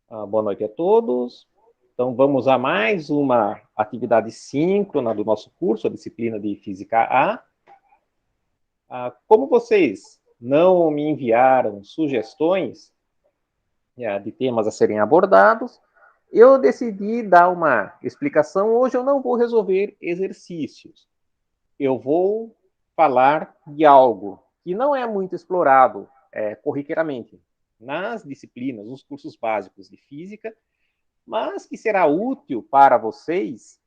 Boa noite a todos. Então, vamos a mais uma atividade síncrona do nosso curso, a disciplina de Física A. Como vocês não me enviaram sugestões de temas a serem abordados, eu decidi dar uma explicação. Hoje eu não vou resolver exercícios. Eu vou falar de algo que não é muito explorado corriqueiramente nas disciplinas, nos cursos básicos de física, mas que será útil para vocês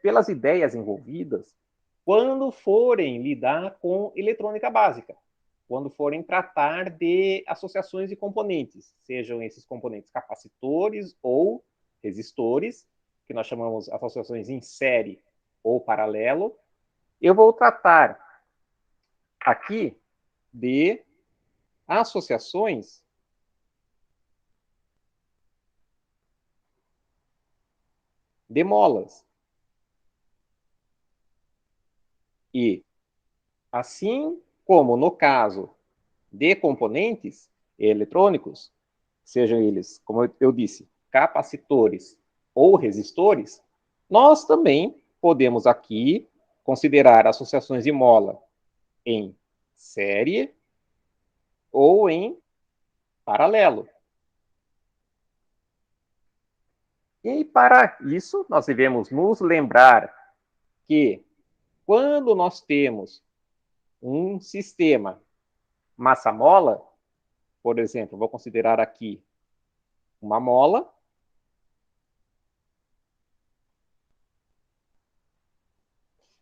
pelas ideias envolvidas quando forem lidar com eletrônica básica, quando forem tratar de associações de componentes, sejam esses componentes capacitores ou resistores, que nós chamamos associações em série ou paralelo. Eu vou tratar aqui de associações de molas. E, assim como no caso de componentes eletrônicos, sejam eles, como eu disse, capacitores ou resistores, nós também podemos aqui considerar associações de mola em série ou em paralelo. E para isso, nós devemos nos lembrar que quando nós temos um sistema massa-mola, por exemplo, vou considerar aqui uma mola.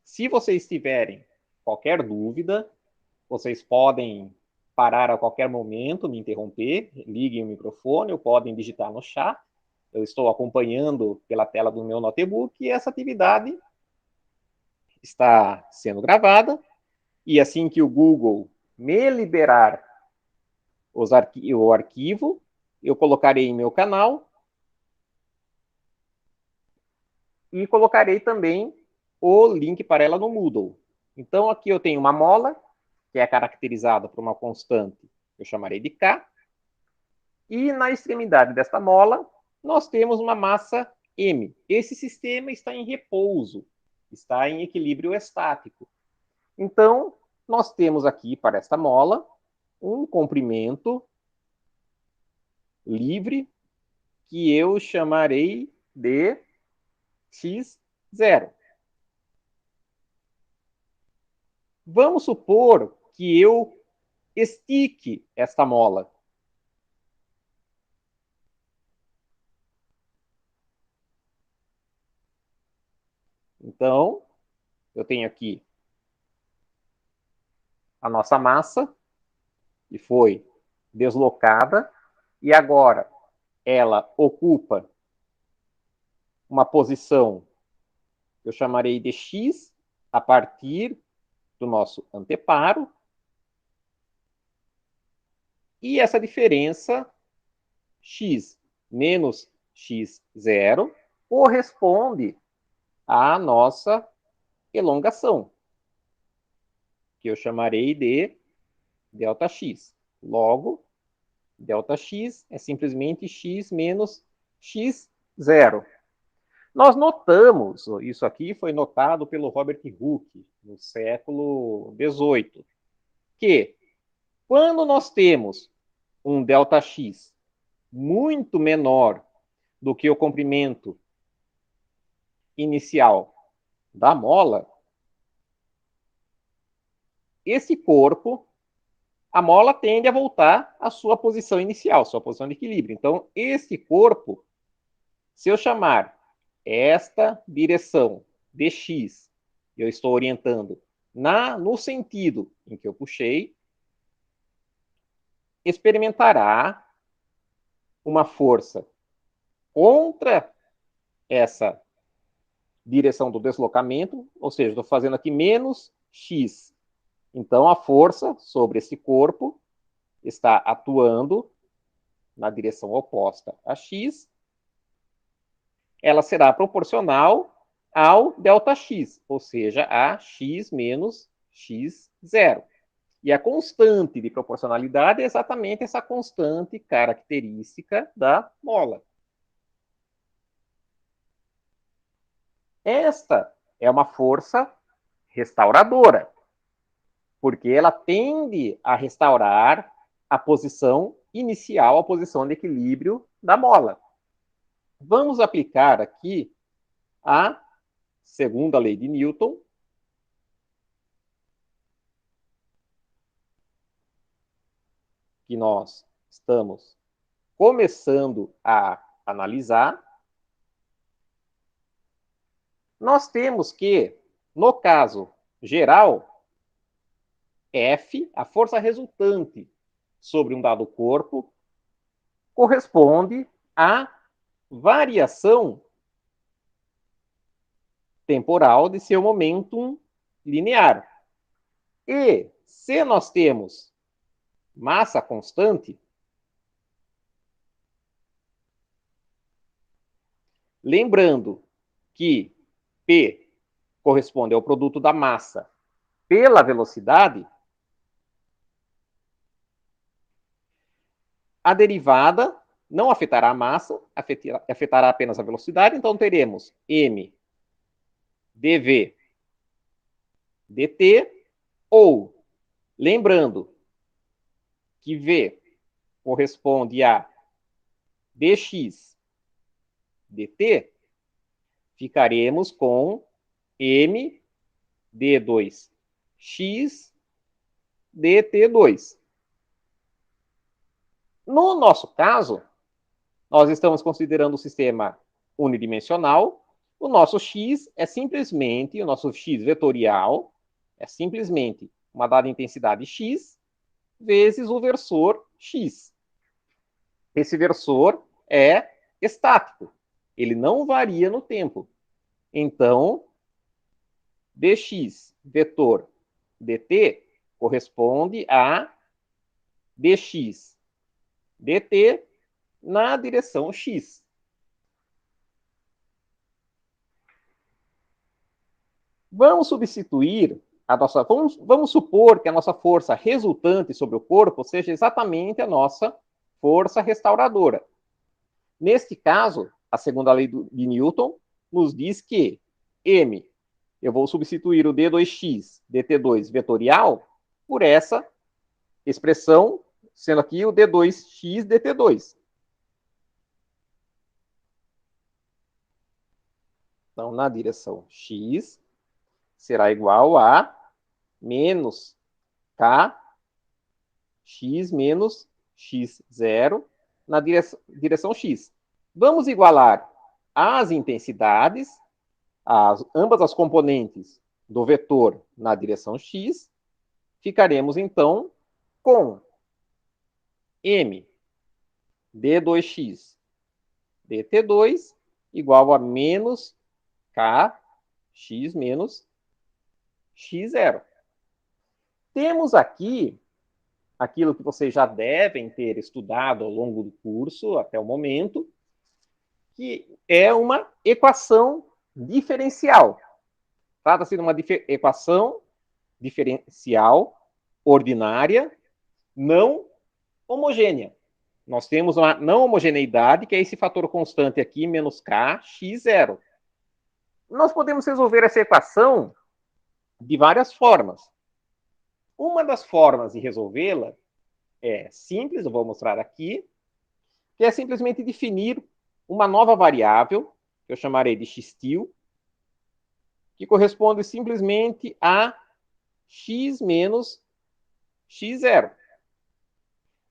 Se vocês tiverem qualquer dúvida, vocês podem parar a qualquer momento, me interromper, liguem o microfone ou podem digitar no chat. Eu estou acompanhando pela tela do meu notebook e essa atividade está sendo gravada. E assim que o Google me liberar o arquivo, eu colocarei em meu canal e colocarei também o link para ela no Moodle. Então, aqui eu tenho uma mola, que é caracterizada por uma constante, que eu chamarei de K, e na extremidade desta mola, nós temos uma massa M. Esse sistema está em repouso, está em equilíbrio estático. Então, nós temos aqui para esta mola um comprimento livre, que eu chamarei de x0. Vamos supor que eu estique esta mola. Então, eu tenho aqui a nossa massa, que foi deslocada, e agora ela ocupa uma posição que eu chamarei de x a partir do nosso anteparo. E essa diferença, x menos x0, corresponde à nossa elongação, que eu chamarei de ΔX. Logo, ΔX é simplesmente x menos x0. Nós notamos, isso aqui foi notado pelo Robert Hooke, no século XVIII, que quando nós temos um ΔX muito menor do que o comprimento inicial da mola, esse corpo, a mola tende a voltar à sua posição inicial, sua posição de equilíbrio. Então, esse corpo, se eu chamar esta direção de x, eu estou orientando no sentido em que eu puxei, experimentará uma força contra essa direção do deslocamento, ou seja, estou fazendo aqui menos x. Então, a força sobre esse corpo está atuando na direção oposta a x, ela será proporcional ao ΔX, ou seja, a x menos x0. E a constante de proporcionalidade é exatamente essa constante característica da mola. Esta é uma força restauradora, porque ela tende a restaurar a posição inicial, a posição de equilíbrio da mola. Vamos aplicar aqui a segunda lei de Newton, que nós estamos começando a analisar. Nós temos que, no caso geral, F, a força resultante sobre um dado corpo, corresponde à variação temporal de seu momentum linear. E se nós temos massa constante, lembrando que P corresponde ao produto da massa pela velocidade, a derivada não afetará a massa, afetará apenas a velocidade, então teremos m dv dt, ou, lembrando que v corresponde a dx dt, ficaremos com m d2x dt2. No nosso caso, nós estamos considerando o sistema unidimensional. O nosso x é simplesmente, o nosso x vetorial, é simplesmente uma dada intensidade x vezes o versor x. Esse versor é estático, ele não varia no tempo. Então, dx vetor dt corresponde a dx dt na direção x. Vamos substituir a nossa... Vamos supor que a nossa força resultante sobre o corpo seja exatamente a nossa força restauradora. Neste caso, a segunda lei de Newton nos diz que m, eu vou substituir o d2x dt2 vetorial por essa expressão, sendo aqui o d2x dt2. Então, na direção x, será igual a menos k x menos x0 na direção x. Vamos igualar as intensidades, ambas as componentes do vetor na direção x. Ficaremos, então, com m d2x dt2 igual a menos k x menos x0. Temos aqui aquilo que vocês já devem ter estudado ao longo do curso, até o momento, que é uma equação diferencial. Trata-se de uma equação diferencial ordinária não homogênea. Nós temos uma não homogeneidade, que é esse fator constante aqui, menos k, x0. Nós podemos resolver essa equação de várias formas. Uma das formas de resolvê-la é simples, eu vou mostrar aqui, que é simplesmente definir uma nova variável, que eu chamarei de x-til, que corresponde simplesmente a x menos x0.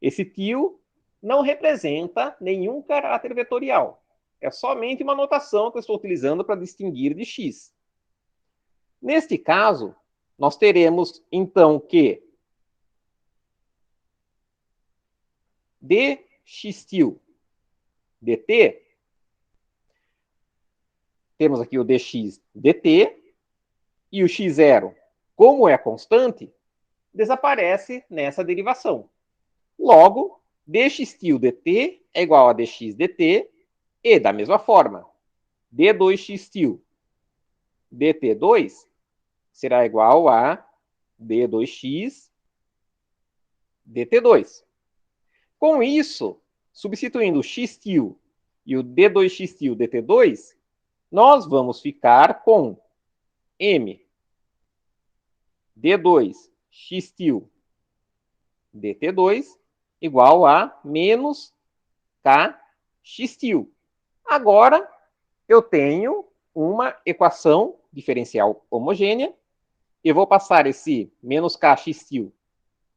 Esse til não representa nenhum caráter vetorial. É somente uma notação que eu estou utilizando para distinguir de x. Neste caso, nós teremos, então, que dx dt, temos aqui o dx dt, e o x0, como é constante, desaparece nessa derivação. Logo, dx dt é igual a dx dt, e, da mesma forma, d2x dt2 será igual a d2x dt2. Com isso, substituindo o x-til e o d2x-til dt2, nós vamos ficar com m d2 x-til dt2 igual a menos k x-til. Agora, eu tenho uma equação diferencial homogênea. Eu vou passar esse menos k x-til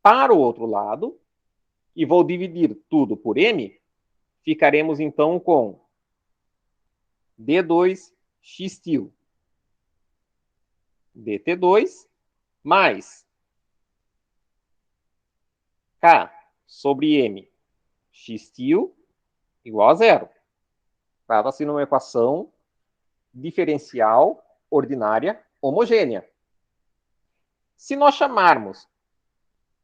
para o outro lado e vou dividir tudo por m. Ficaremos, então, com d2 x-til dt2 mais k sobre m x-til igual a zero. Trata-se de uma equação diferencial ordinária homogênea. Se nós chamarmos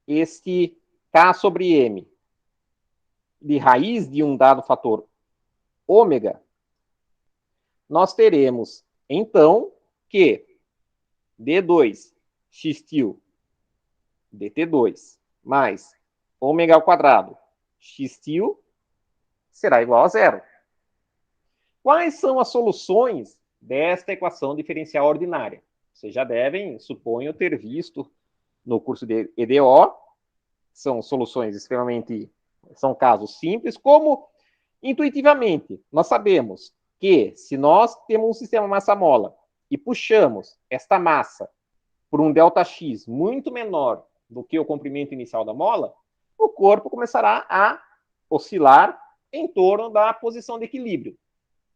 este k sobre m de raiz de um dado fator ômega, nós teremos, então, que d2 x-til dt2 mais ômega ao quadrado x-til será igual a zero. Quais são as soluções desta equação diferencial ordinária? Vocês já devem, suponho, ter visto no curso de EDO. São soluções extremamente... São casos simples, como intuitivamente nós sabemos que se nós temos um sistema massa-mola e puxamos esta massa por um ΔX muito menor do que o comprimento inicial da mola, o corpo começará a oscilar em torno da posição de equilíbrio.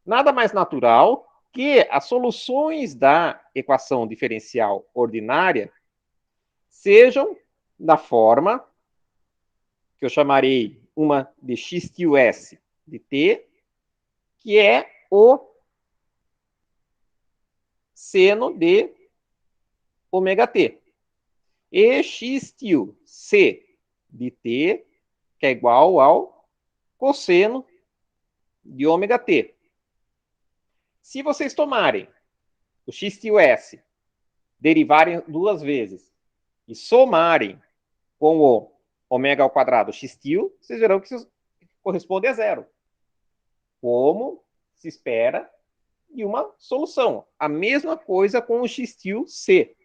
Nada mais natural que as soluções da equação diferencial ordinária sejam da forma que eu chamarei uma de x-til s de t, que é o seno de ômega t. E x-til c de t, que é igual ao cosseno de ômega t. Se vocês tomarem o x-til s, derivarem duas vezes e somarem com o ômega ao quadrado x-til, vocês verão que isso corresponde a zero. Como se espera de uma solução. A mesma coisa com o x-til c.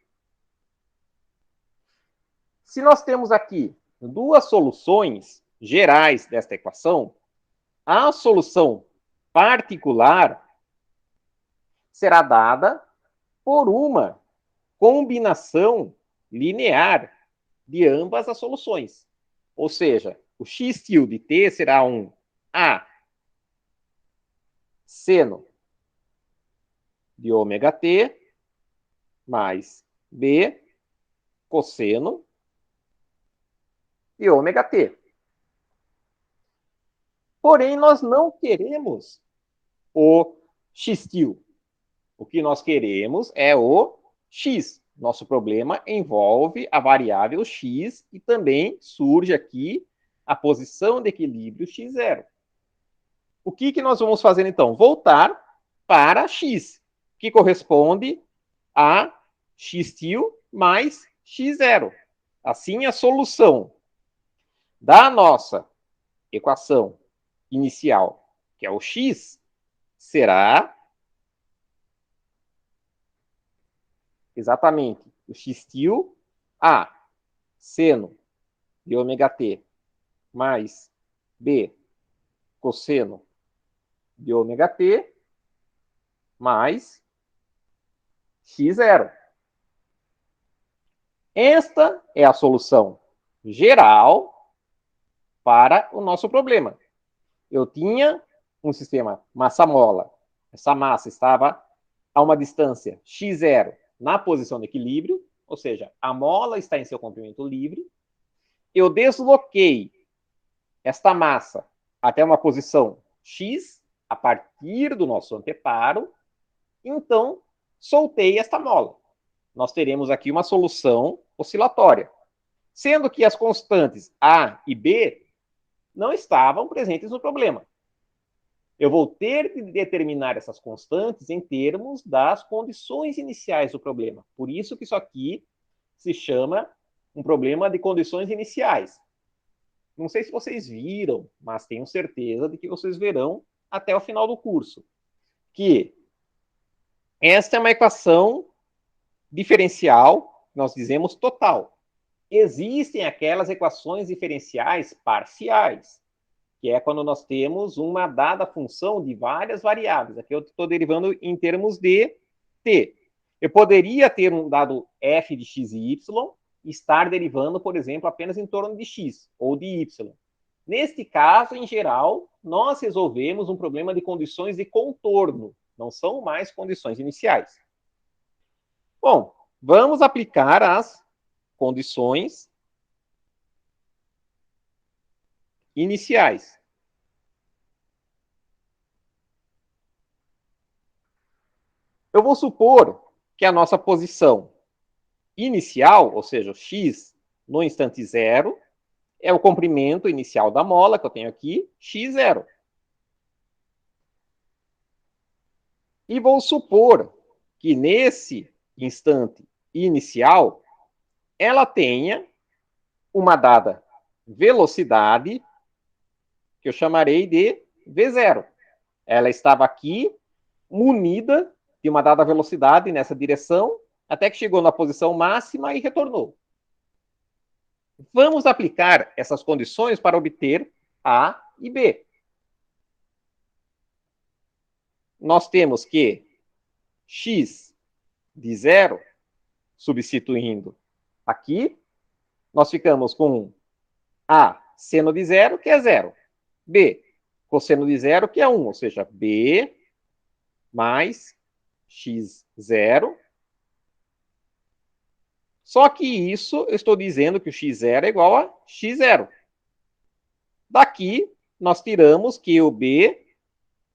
Se nós temos aqui duas soluções gerais desta equação, a solução particular será dada por uma combinação linear de ambas as soluções. Ou seja, o x-til de t será um A seno de ômega t mais B cosseno de ômega t. Porém, nós não queremos o x-til. O que nós queremos é o x. Nosso problema envolve a variável x e também surge aqui a posição de equilíbrio x0. O que nós vamos fazer, então? Voltar para x, que corresponde a x-til mais x0. Assim, a solução da nossa equação inicial, que é o x, será exatamente o x-til A seno de ômega t mais B cosseno de ômega t mais x0. Esta é a solução geral para o nosso problema. Eu tinha um sistema massa-mola. Essa massa estava a uma distância x0 na posição de equilíbrio, ou seja, a mola está em seu comprimento livre. Eu desloquei esta massa até uma posição x, a partir do nosso anteparo, então soltei esta mola. Nós teremos aqui uma solução oscilatória, sendo que as constantes A e B não estavam presentes no problema. Eu vou ter que determinar essas constantes em termos das condições iniciais do problema. Por isso que isso aqui se chama um problema de condições iniciais. não sei se vocês viram, mas tenho certeza de que vocês verão até o final do curso, que esta é uma equação diferencial, nós dizemos total. Existem aquelas equações diferenciais parciais, que é quando nós temos uma dada função de várias variáveis. Aqui eu estou derivando em termos de t. Eu poderia ter um dado f de x e y e estar derivando, por exemplo, apenas em torno de x ou de y. Neste caso, em geral, nós resolvemos um problema de condições de contorno, não são mais condições iniciais. Bom, vamos aplicar as condições iniciais. Eu vou supor que a nossa posição inicial, ou seja, o x no instante zero, é o comprimento inicial da mola, que eu tenho aqui, x0. E vou supor que nesse instante inicial, ela tenha uma dada velocidade, que eu chamarei de v0. Ela estava aqui, munida de uma dada velocidade nessa direção, até que chegou na posição máxima e retornou. Vamos aplicar essas condições para obter A e B. Nós temos que x de zero, substituindo aqui, nós ficamos com A seno de zero, que é zero. B, cosseno de zero, que é 1, ou seja, B mais x0. Só que isso, eu estou dizendo que o x0 é igual a x0. Daqui, nós tiramos que o B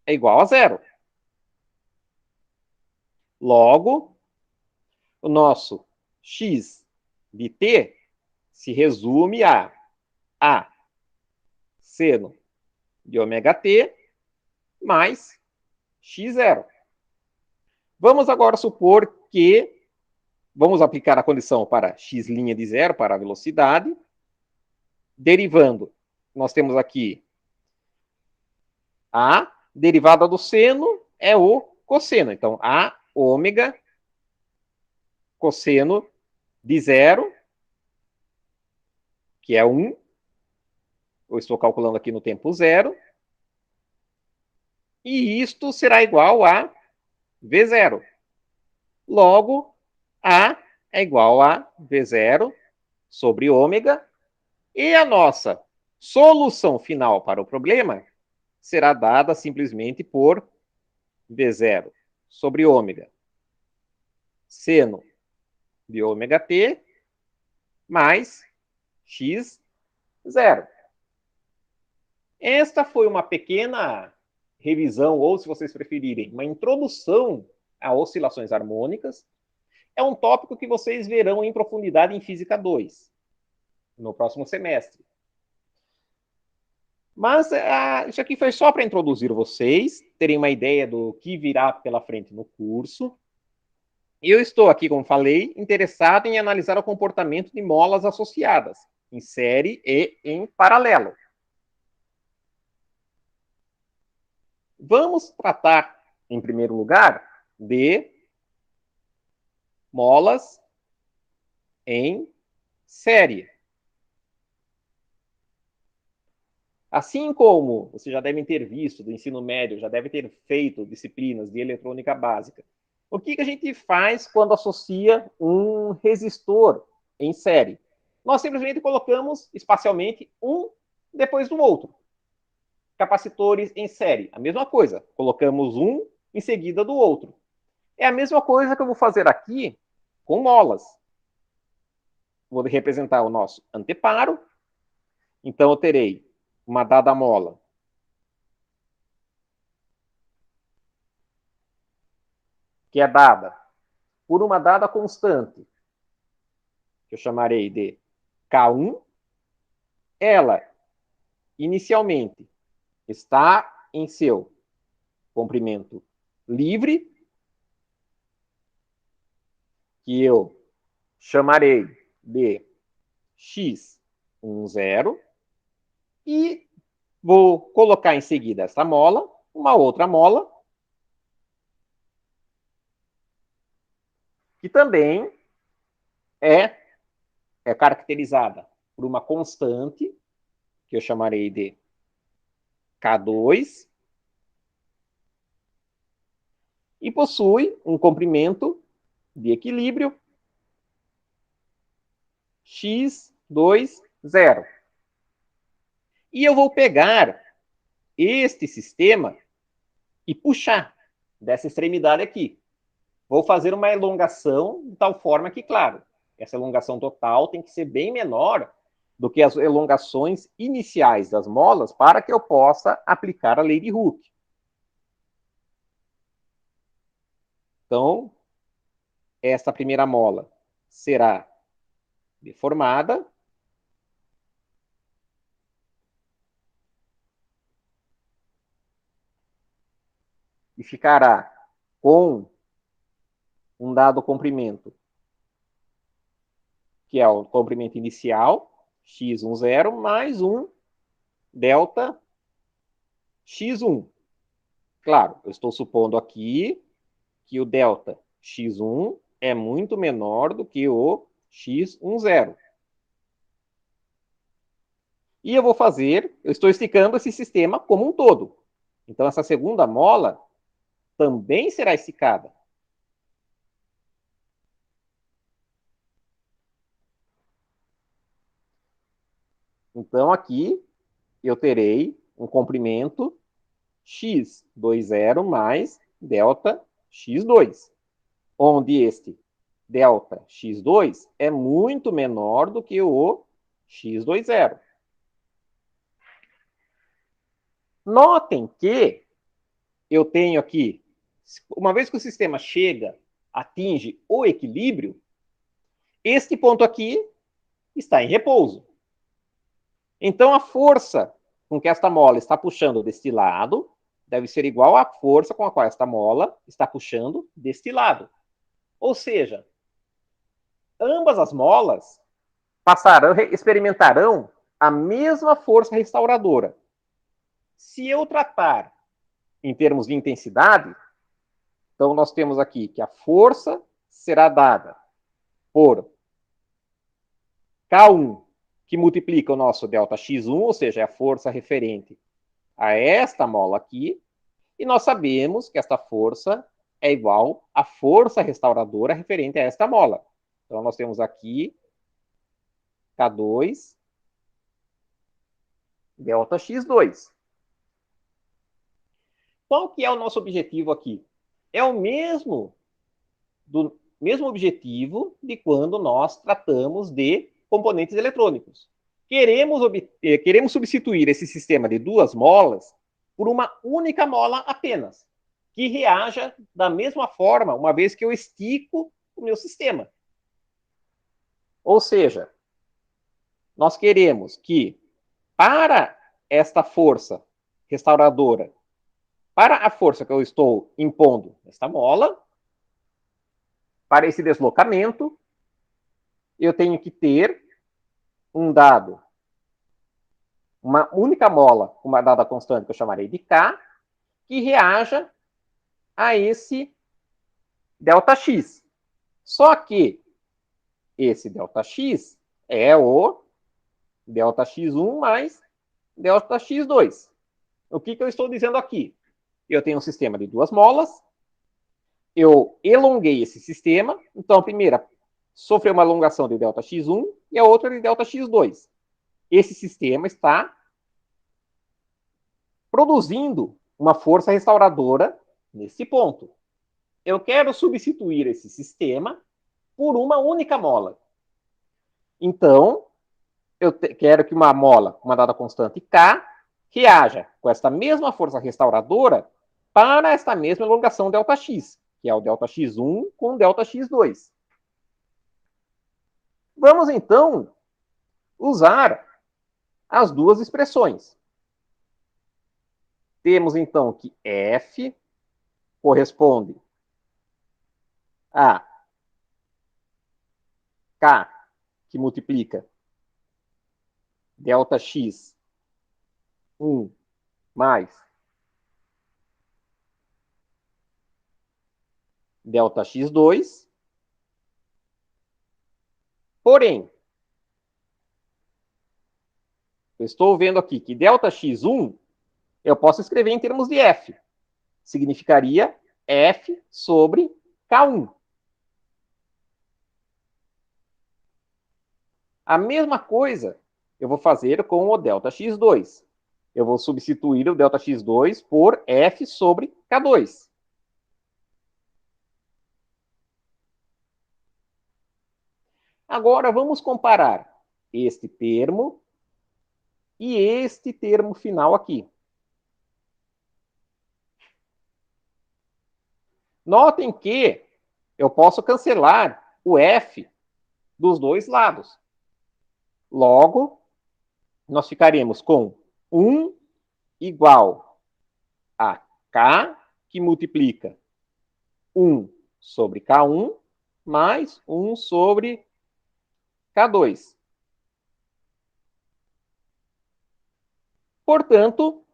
é igual a zero. Logo, o nosso x de t se resume a seno de ômega t mais x0. Vamos agora supor que vamos aplicar a condição para x' de zero, para a velocidade. Derivando, nós temos aqui a derivada do seno é o cosseno. Então, a ômega cosseno de zero, que é 1. Eu estou calculando aqui no tempo zero. E isto será igual a V0. Logo, A é igual a V0 sobre ômega. E a nossa solução final para o problema será dada simplesmente por V0 sobre ômega seno de ômega t mais x0. Esta foi uma pequena revisão, ou se vocês preferirem, uma introdução a oscilações harmônicas. É um tópico que vocês verão em profundidade em Física 2, no próximo semestre. Mas isso aqui foi só para introduzir vocês, terem uma ideia do que virá pela frente no curso. Eu estou aqui, como falei, interessado em analisar o comportamento de molas associadas, em série e em paralelo. Vamos tratar, em primeiro lugar, de molas em série. Assim como vocês já devem ter visto do ensino médio, já devem ter feito disciplinas de eletrônica básica, o que a gente faz quando associa um resistor em série? Nós simplesmente colocamos espacialmente um depois do outro. Capacitores em série, a mesma coisa. Colocamos um em seguida do outro. É a mesma coisa que eu vou fazer aqui com molas. Vou representar o nosso anteparo. Então, eu terei uma dada mola que é dada por uma dada constante, que eu chamarei de K1. Ela, inicialmente, está em seu comprimento livre, que eu chamarei de x10. E vou colocar em seguida essa mola, uma outra mola, que também é, é caracterizada por uma constante, que eu chamarei de K2, e possui um comprimento de equilíbrio X20. E eu vou pegar este sistema e puxar dessa extremidade aqui. Vou fazer uma elongação de tal forma que, claro, essa elongação total tem que ser bem menor do que as elongações iniciais das molas para que eu possa aplicar a lei de Hooke. Então, essa primeira mola será deformada e ficará com um dado comprimento, que é o comprimento inicial, x10, mais um delta x1. Claro, eu estou supondo aqui que o delta x1 é muito menor do que o x10. E eu vou fazer, eu estou esticando esse sistema como um todo. Então, essa segunda mola também será esticada. Então, aqui eu terei um comprimento x20 mais delta x2, onde este delta x2 é muito menor do que o x20. Notem que eu tenho aqui, uma vez que o sistema chega, atinge o equilíbrio, este ponto aqui está em repouso. Então, a força com que esta mola está puxando deste lado deve ser igual à força com a qual esta mola está puxando deste lado. Ou seja, ambas as molas experimentarão a mesma força restauradora. Se eu tratar em termos de intensidade, então nós temos aqui que a força será dada por K1, que multiplica o nosso delta x1, ou seja, é a força referente a esta mola aqui, e nós sabemos que esta força é igual à força restauradora referente a esta mola. Então, nós temos aqui K2 delta x2. Qual que é o nosso objetivo aqui? É o mesmo objetivo de quando nós tratamos de componentes eletrônicos. Queremos substituir esse sistema de duas molas por uma única mola apenas, que reaja da mesma forma, uma vez que eu estico o meu sistema. Ou seja, nós queremos que, para esta força restauradora, para a força que eu estou impondo nesta mola, para esse deslocamento, eu tenho que ter um dado, uma única mola, uma dada constante que eu chamarei de K, que reaja a esse ΔX. Só que esse ΔX é o ΔX1 mais ΔX2. O que eu estou dizendo aqui? Eu tenho um sistema de duas molas, eu elonguei esse sistema, então a primeira sofreu uma alongação de ΔX1 e a outra de ΔX2. Esse sistema está produzindo uma força restauradora nesse ponto. Eu quero substituir esse sistema por uma única mola. Então, eu quero que uma mola, uma dada constante K, reaja com esta mesma força restauradora para esta mesma elongação ΔX, que é o ΔX1 com ΔX2. Vamos, então, usar as duas expressões. Temos, então, que F corresponde a K, que multiplica ΔX 1 mais ΔX2. Porém, eu estou vendo aqui que ΔX1 eu posso escrever em termos de F. Significaria F sobre K1. A mesma coisa eu vou fazer com o ΔX2. Eu vou substituir o ΔX2 por F sobre K2. Agora vamos comparar este termo e este termo final aqui. Notem que eu posso cancelar o F dos dois lados. Logo, nós ficaremos com 1 igual a K, que multiplica 1 sobre K1, mais 1 sobre K2. Portanto,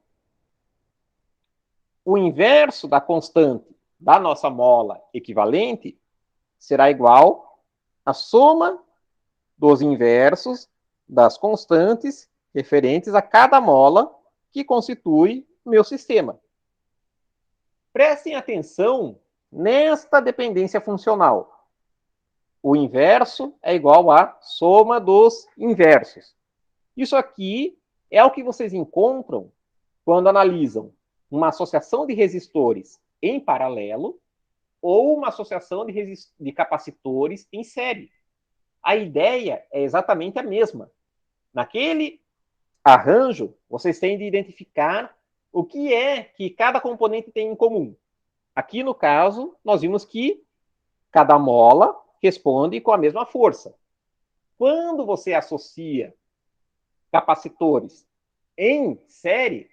o inverso da constante da nossa mola equivalente será igual à soma dos inversos das constantes referentes a cada mola que constitui o meu sistema. Prestem atenção nesta dependência funcional. O inverso é igual à soma dos inversos. Isso aqui é o que vocês encontram quando analisam uma associação de resistores em paralelo ou uma associação de capacitores em série. A ideia é exatamente a mesma. Naquele arranjo, vocês têm de identificar o que é que cada componente tem em comum. Aqui, no caso, nós vimos que cada mola responde com a mesma força. Quando você associa capacitores em série,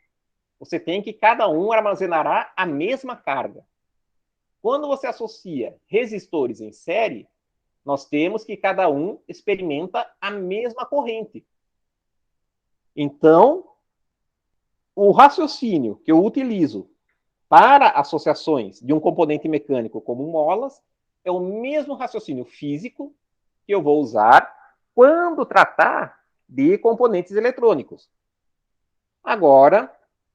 você tem que cada um armazenará a mesma carga. Quando você associa resistores em série, nós temos que cada um experimenta a mesma corrente. Então, o raciocínio que eu utilizo para associações de um componente mecânico como molas é o mesmo raciocínio físico que eu vou usar quando tratar de componentes eletrônicos. Agora,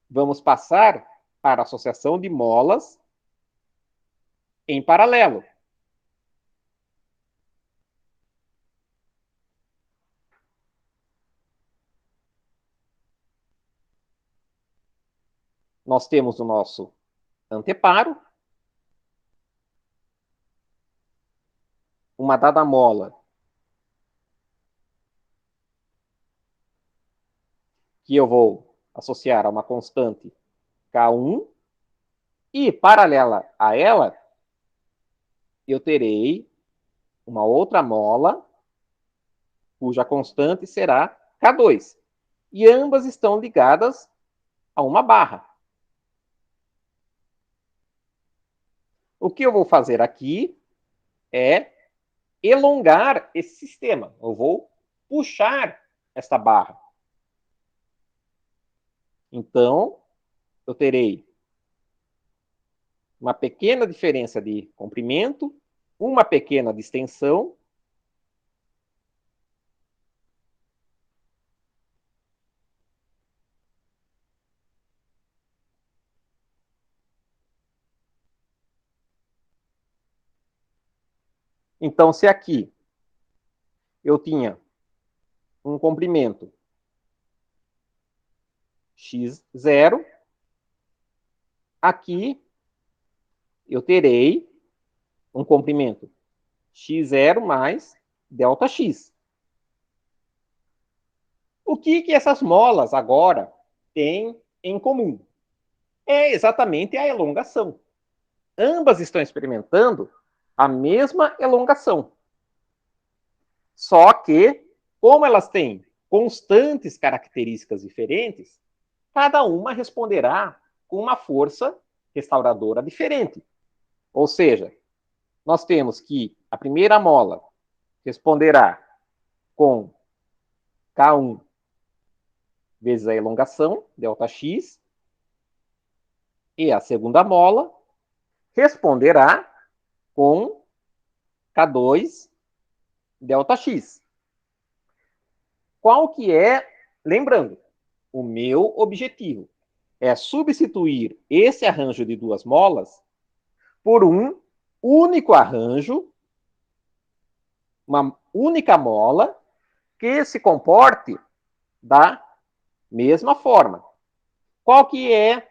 vamos passar para a associação de molas em paralelo. Nós temos o nosso anteparo, uma dada mola que eu vou associar a uma constante K1, e paralela a ela, eu terei uma outra mola, cuja constante será K2. E ambas estão ligadas a uma barra. O que eu vou fazer aqui é elongar esse sistema. Eu vou puxar esta barra. Então, eu terei uma pequena diferença de comprimento, uma pequena distensão. Então, se aqui eu tinha um comprimento x0, aqui eu terei um comprimento x0 mais ΔX. O que essas molas agora têm em comum? É exatamente a elongação. Ambas estão experimentando a mesma elongação. Só que, como elas têm constantes características diferentes, cada uma responderá com uma força restauradora diferente. Ou seja, nós temos que a primeira mola responderá com K1 vezes a elongação, ΔX, e a segunda mola responderá com K2 ΔX. Qual que é, lembrando, o meu objetivo é substituir esse arranjo de 2 molas por um único arranjo, uma única mola, que se comporte da mesma forma. Qual que é,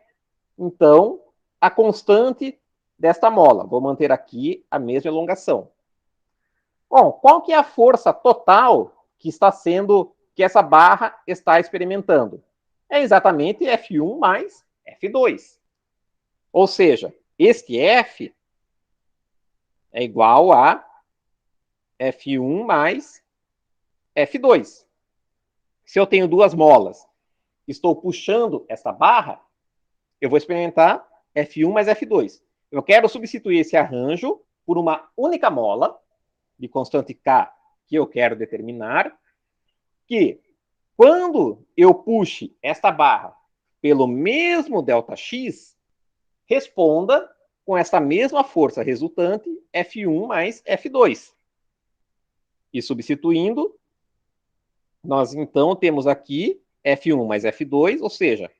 então, a constante desta mola? Vou manter aqui a mesma elongação. Bom, qual que é a força total que essa barra está experimentando? É exatamente F1 mais F2. Ou seja, este F é igual a F1 mais F2. Se eu tenho 2 molas, estou puxando essa barra, eu vou experimentar F1 mais F2. Eu quero substituir esse arranjo por uma única mola de constante K que eu quero determinar, que quando eu puxe esta barra pelo mesmo ΔX, responda com essa mesma força resultante F1 mais F2. E substituindo, nós então temos aqui F1 mais F2, ou seja,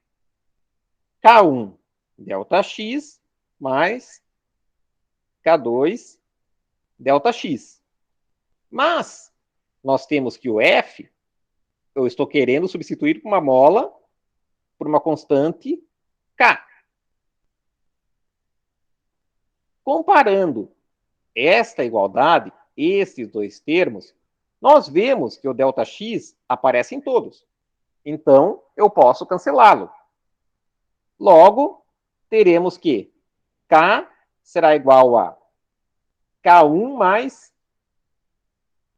K1 ΔX mais K2 ΔX. Mas nós temos que o F, eu estou querendo substituir por uma mola por uma constante K. Comparando esta igualdade, esses dois termos, nós vemos que o ΔX aparece em todos. Então, eu posso cancelá-lo. Logo, teremos que K será igual a K1 mais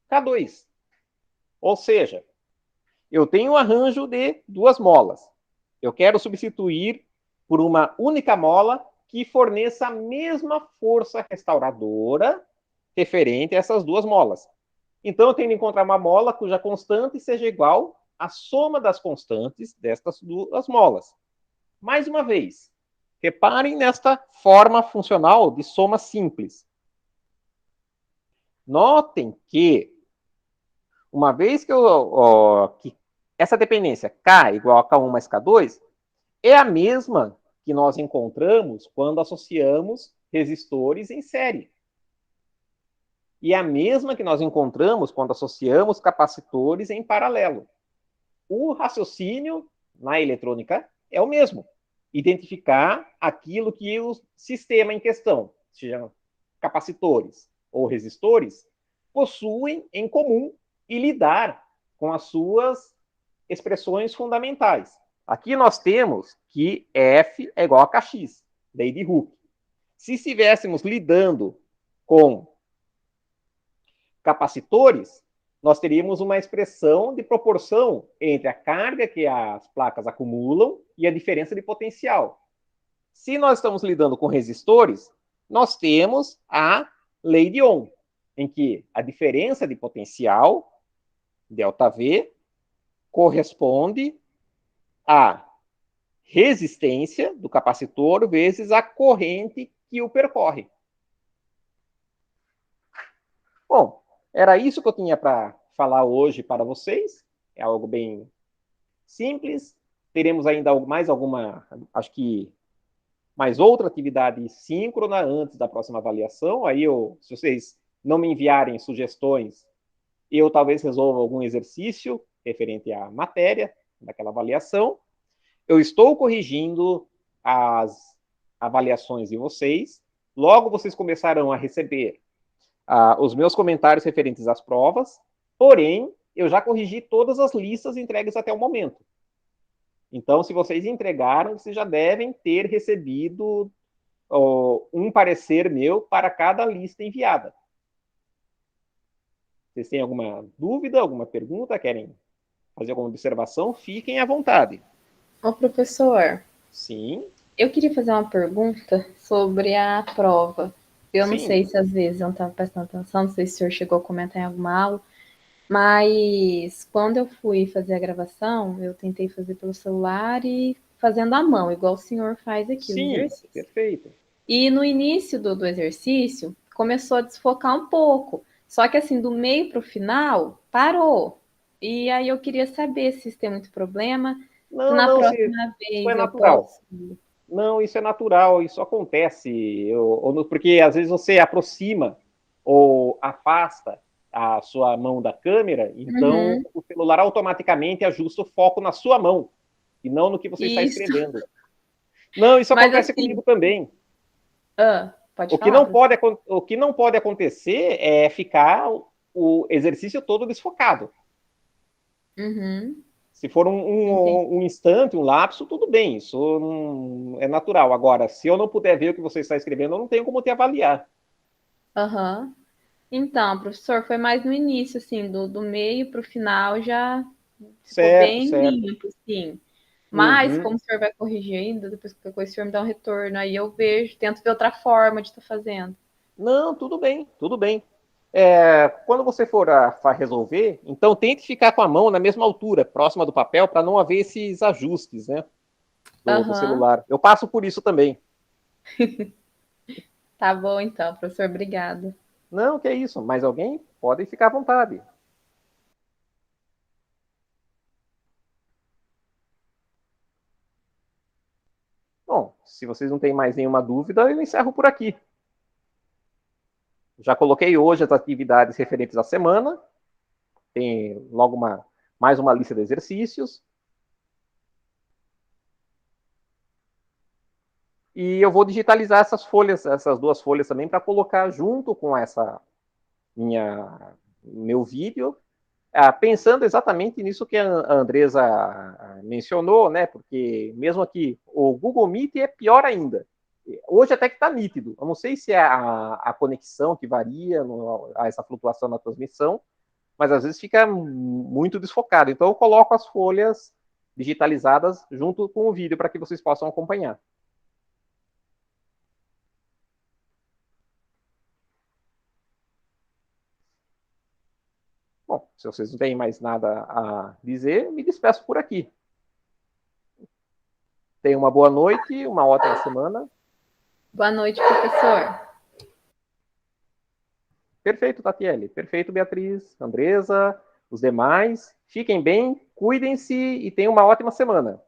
K2. Ou seja, eu tenho um arranjo de 2 molas. Eu quero substituir por uma única mola que forneça a mesma força restauradora referente a essas 2 molas. Então, eu tenho que encontrar uma mola cuja constante seja igual à soma das constantes destas 2 molas. Mais uma vez, reparem nesta forma funcional de soma simples. Notem que, uma vez que essa dependência K igual a K1 mais K2 é a mesma que nós encontramos quando associamos resistores em série. E é a mesma que nós encontramos quando associamos capacitores em paralelo. O raciocínio na eletrônica é o mesmo. Identificar aquilo que o sistema em questão, sejam capacitores ou resistores, possuem em comum e lidar com as suas expressões fundamentais. Aqui nós temos que F é igual a Kx, lei de Hooke. Se estivéssemos lidando com capacitores, nós teríamos uma expressão de proporção entre a carga que as placas acumulam e a diferença de potencial. Se nós estamos lidando com resistores, nós temos a lei de Ohm, em que a diferença de potencial, ΔV, corresponde à resistência do capacitor vezes a corrente que o percorre. Bom, era isso que eu tinha para falar hoje para vocês. É algo bem simples. Teremos ainda mais alguma, acho que mais outra atividade síncrona antes da próxima avaliação. Aí, se vocês não me enviarem sugestões, eu talvez resolva algum exercício referente à matéria daquela avaliação. Eu estou corrigindo as avaliações de vocês. Logo, vocês começarão a receber os meus comentários referentes às provas, porém, eu já corrigi todas as listas entregues até o momento. Então, se vocês entregaram, vocês já devem ter recebido um parecer meu para cada lista enviada. Vocês têm alguma dúvida, alguma pergunta, querem fazer alguma observação? Fiquem à vontade. Ô, professor. Sim. Eu queria fazer uma pergunta sobre a prova. Eu não sei se às vezes eu não estava prestando atenção, não sei se o senhor chegou a comentar em alguma aula, Mas quando eu fui fazer a gravação, eu tentei fazer pelo celular e fazendo à mão, igual o senhor faz aqui os Sim, exercícios. perfeito. E no início do exercício, começou a desfocar um pouco. Só que assim, do meio para o final, parou. E aí eu queria saber se isso tem muito problema, se Não, na não, próxima isso é vez eu natural. posso. Não, isso é natural, isso acontece. Porque às vezes você aproxima ou afasta a sua mão da câmera, então Uhum, o celular automaticamente ajusta o foco na sua mão e não no que você está isso. escrevendo. Não, isso Mas acontece assim, comigo também. pode falar, professor. O que não pode acontecer é ficar o exercício todo desfocado. Uhum, Se for entendi. um instante, um lapso, tudo bem, isso é natural. Agora, se eu não puder ver o que você está escrevendo, eu não tenho como te avaliar. Aham. Então, professor, foi mais no início, assim, do meio para o final já ficou Certo, bem certo. limpo, sim. Mas, Uhum. como o senhor vai corrigir ainda, depois que qualquer coisa o senhor me dá um retorno, aí eu vejo, tento ver outra forma de estar fazendo. Não, tudo bem, tudo bem. Quando você for resolver, então tente ficar com a mão na mesma altura, próxima do papel, para não haver esses ajustes, né, do Aham, celular. Eu passo por isso também. tá bom então, professor, obrigada. Não, que é isso. Mais alguém? Pode ficar à vontade. Bom, se vocês não têm mais nenhuma dúvida, eu encerro por aqui. Já coloquei hoje as atividades referentes à semana. Tem logo mais uma lista de exercícios. E eu vou digitalizar essas folhas, essas duas folhas também, para colocar junto com essa meu vídeo, pensando exatamente nisso que a Andresa mencionou, né? Porque mesmo aqui, o Google Meet é pior ainda. Hoje até que está nítido. Eu não sei se é a conexão que varia, essa flutuação na transmissão, mas às vezes fica muito desfocado. Então eu coloco as folhas digitalizadas junto com o vídeo para que vocês possam acompanhar. Bom, se vocês não têm mais nada a dizer, me despeço por aqui. Tenham uma boa noite, uma ótima semana. Boa noite, professor. Perfeito, Tatiele. Perfeito, Beatriz, Andresa, os demais. Fiquem bem, cuidem-se e tenham uma ótima semana.